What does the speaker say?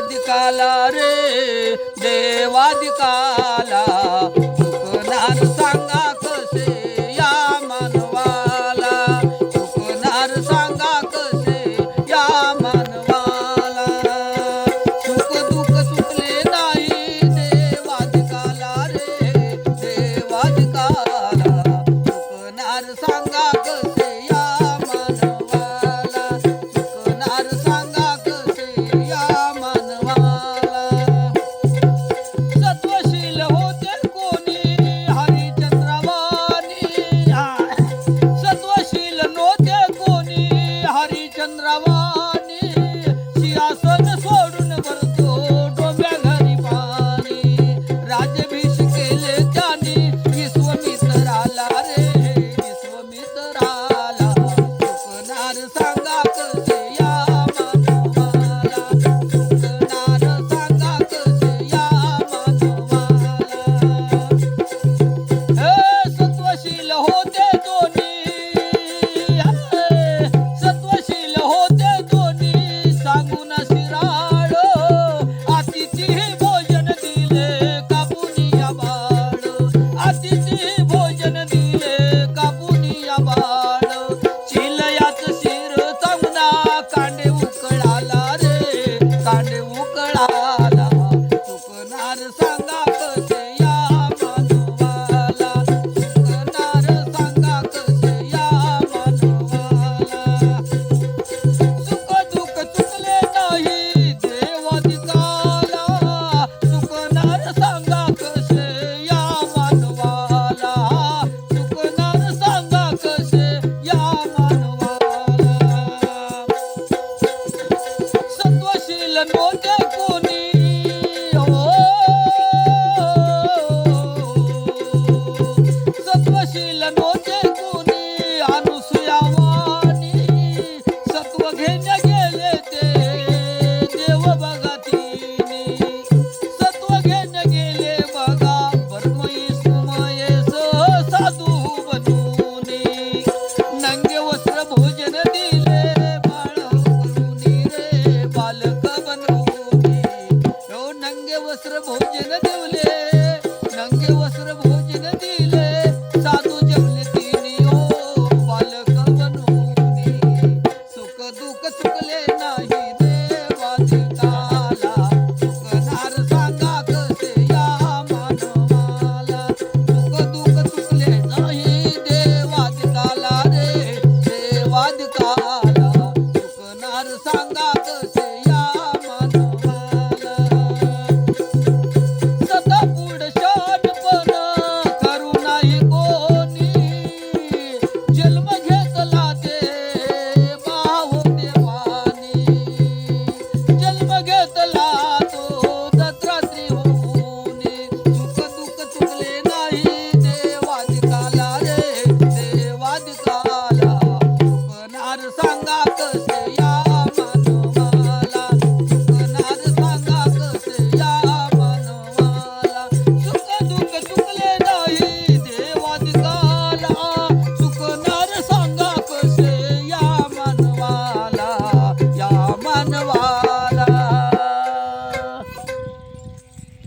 देवादिकाला रे देवादिकाला चुकणार सांगा कसे या मानवाला चुकणार सांगा कसे या मानवाला सुख दुःख चुकले नाही देवादिकाला रे देवादिकाला चुकणार सांगा कसे या मानवाला चुकणार सांगा कसे या मानवाला सत्वशील होते कोणी हरिचंद्रवाणी सत्वशील नव्हते कोणी हरिचंद्रवाणी सिंहासन सोडून भरतो डोंब्या घरी पाणी राज्याभिषेक केले त्याने विश्वामित्राला रे विश्वामित्राला चुकणार सांगा कसे या मानवाला चुकणार सांगा कसे या मानवाला सत्वशील होते दोन्ही सत्वशील होते दोन्ही सांगून शिराळ अतिथी भोजन दिले कापुनिया बाळ अतिथी भोजन दिले कापुनिया बाळ चिलयाच शिर चांगला कांडे उकळाला रे कांडे उकळाला चुकणार सांगा कसे या मानवाला चुकणार सांगा कसे या मानवाला सुख दुःख चुकले नाही देवादिकाला चुकणार सांगा कसे या मानवाला चुकणार सांगा कसे या मानवाला सत्वशील नव्हते कोणी सत्वशील नव्हते कोणी अनुसूयावाणी सत्व घेण्या गेले ते देव बघा तिनी सत्व घेण्या गेले बघा परमयीस मयेस साधू बनूनी नंगे वस्त्र भोजन दिले बाळ करुनी रे बालक बनूनी हो नंगे वस्त्र भोजन देवले नंगे वस्त्र भोजन दिले साधू जमले तिनी हो बालक बनूनी सुख दुःख चुकले नाही देवादिकाला चुकणार सांगा कसे या मानवाला सुख दुःख चुकले नाही देवादिकाला रे देवादिकाला चुकणार सांगा कसे